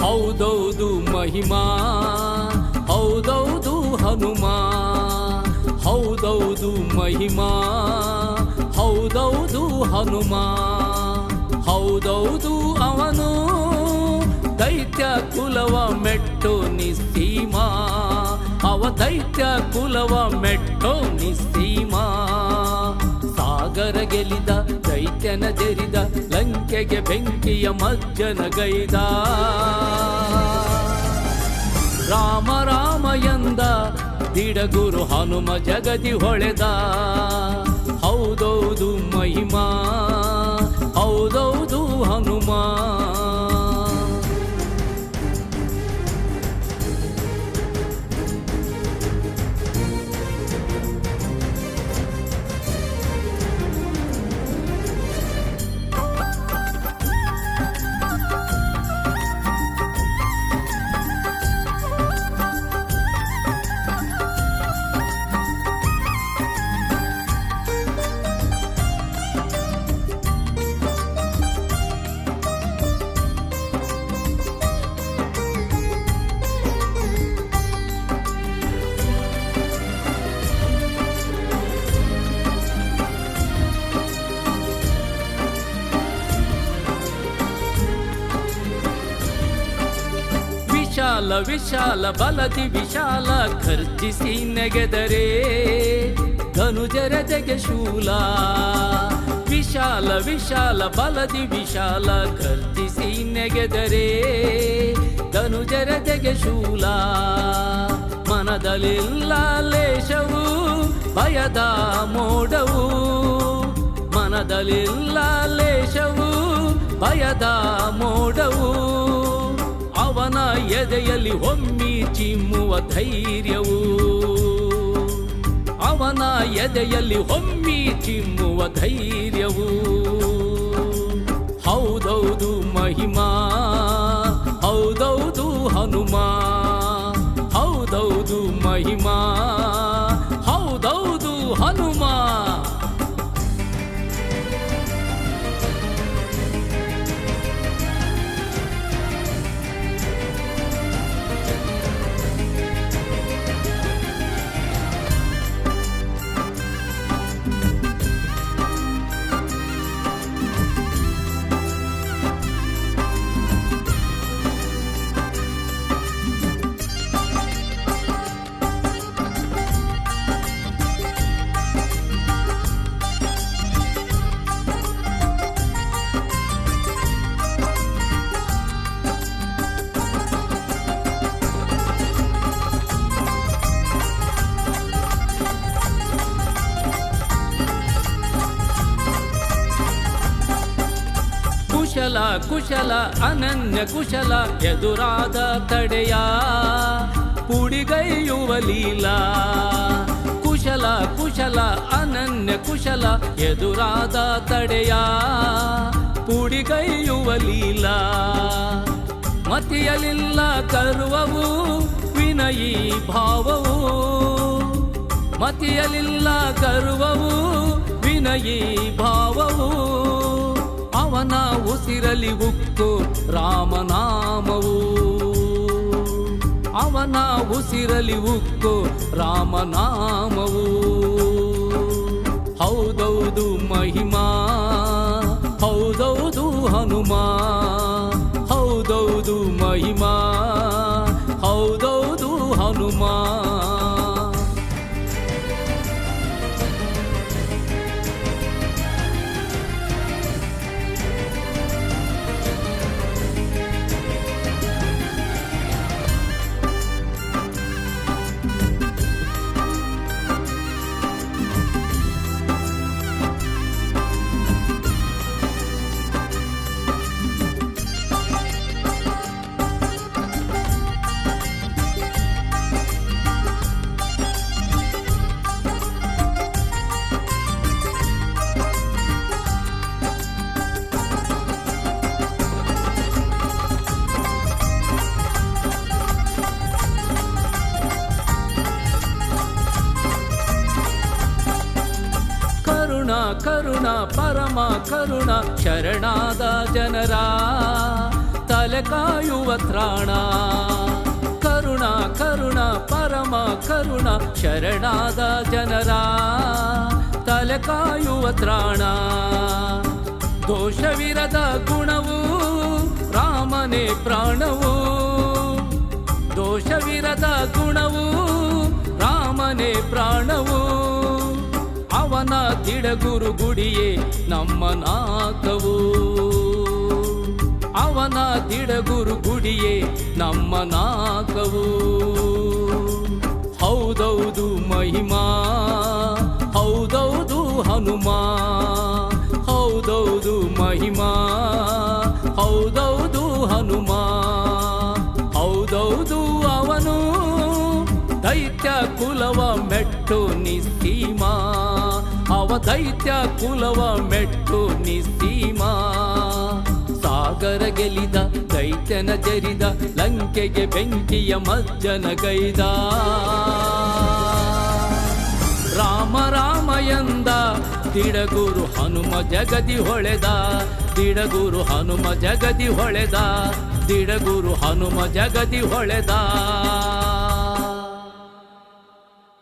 ಹೌದೌದು ಮಹಿಮಾ, ಹೌದೌದು ಹನುಮ, ಹೌದೌದು ಮಹಿಮಾ, ಹೌದೌದು ಹನುಮ, ಹೌದೌದು ಅವನು ದೈತ್ಯ ಕುಲವ ಮೆಟ್ಟೋ ನಿಸ್ಸೀಮ, ಅವ ದೈತ್ಯ ಕುಲವ ಮೆಟ್ಟೋ ನಿಸ್ಸೀಮ. ಸಾಗರ ಗೆಲಿದ ದೈತ್ಯನ ಜರಿದ, ಲಂಕೆಗೆ ಬೆಂಕಿಯ ಮಜ್ಜನ ಗೈದ. ರಾಮ ರಾಮ ಎಂದ ದಿಡಗುರು ಹನುಮ ಜಗದಿ ಹೊಳೆದ. ಹೌದೌದು ಮಹಿಮಾ, ಹೌದೌದು ಹನುಮ. ವಿಶಾಲ ವಿಶಾಲ ಬಲದಿ ವಿಶಾಲ ಖರ್ಜಿಸಿ ನೆಗೆದರೆ ಧನುಜರದೆಗೆ ಶೂಲ. ವಿಶಾಲ ವಿಶಾಲ ಬಲದಿ ವಿಶಾಲ ಖರ್ಜಿಸಿ ನೆಗೆದರೆ ಧನುಜರದೆಗೆ ಶೂಲ. ಮನದಲ್ಲಿಲ್ಲ ಲೇಷವು ಭಯದ ಮೋಡವು, ಮನದಲ್ಲಿಲ್ಲ ಲೇಷವು ಭಯದ ಮೋಡವು. ಅವನ ಎದೆಯಲ್ಲಿ ಹೊಮ್ಮಿ ಚಿಮ್ಮುವ ಧೈರ್ಯವು, ಅವನ ಎದೆಯಲ್ಲಿ ಹೊಮ್ಮಿ ಚಿಮ್ಮುವ ಧೈರ್ಯವು. ಹೌದೌದು ಮಹಿಮಾ, ಹೌದೌದು ಹನುಮ, ಹೌದೌದು ಮಹಿಮಾ, ಹೌದೌದು ಹನುಮ. ಕುಶಲ ಕುಶಲ ಅನನ್ಯ ಕುಶಲ ಎದುರಾದ ತಡೆಯ ಪುಡಿಗೈಯುವ ಲೀಲಾ. ಕುಶಲ ಕುಶಲ ಅನನ್ಯ ಕುಶಲ ಎದುರಾದ ತಡೆಯ ಪುಡಿಗೈಯುವ ಲೀಲಾ. ಮತಿಯಲಿಲ್ಲ ಕರುವವು ವಿನಯೀ ಭಾವವು, ಮತಿಯಲಿಲ್ಲ ಕರುವವು ವಿನಯೀ ಭಾವವು. ಅವನ ಉಸಿರಲಿ ಉಕ್ಕು ರಾಮನಾಮವು, ಅವನ ಉಸಿರಲಿ ಉಕ್ಕು ರಾಮನಾಮವು. ಹೌದೌದು ಮಹಿಮಾ, ಹೌದೌದು ಹನುಮ, ಹೌದೌದು ಮಹಿಮಾ, ಹೌದೌದು ಹನುಮ. ಕರುಣ ಪರಮ ಕರುಣ ಶರಣಾದ ಜನರ ತಲೆ ಕಾಯುವ ತ್ರಾಣ. ಕರುಣ ಪರಮ ಕರುಣ ಶರಣಾದ ಜನರ ತಲೆ ಕಾಯುವ ತ್ರಾಣ. ದೋಷವಿರದ ಗುಣವು ರಾಮನೇ ಪ್ರಾಣವು. ದೋಷವಿರದ ಗುಣವು ರಾಮನೇ ಪ್ರಾಣವು. ಅವನ ತಿಡಗುರು ಗುಡಿಯೇ ನಮ್ಮ ನಾಕವು. ಅವನ ತಿಡಗುರು ಗುಡಿಯೇ ನಮ್ಮ ನಾಕವು. ಹೌದೌದು ಮಹಿಮಾ, ಹೌದೌದು ಹನುಮ. ಹೌದೌದು ಮಹಿಮಾ, ಹೌದೌದು ಹನುಮ. ಹೌದೌದು ಅವನು ದೈತ್ಯ ಕುಲವ ಮೆಟ್ಟು ನಿಸ್ಸೀಮ. ಅವ ದೈತ್ಯ ಕುಲವ ಮೆಟ್ಟು ನಿಸ್ಸೀಮ. ಸಾಗರ ಗೆಲಿದ ದೈತ್ಯನ ಜರಿದ ಲಂಕೆಗೆ ಬೆಂಕಿಯ ಮಜ್ಜನ ಗೈದ. ರಾಮ ರಾಮ ಎಂದ ದಿಡಗುರು ಹನುಮ ಜಗದಿ ಹೊಳೆದ. ದಿಡಗುರು ಹನುಮ ಜಗದಿ ಹೊಳೆದ. ದಿಡಗುರು ಹನುಮ ಜಗದಿ ಹೊಳೆದ.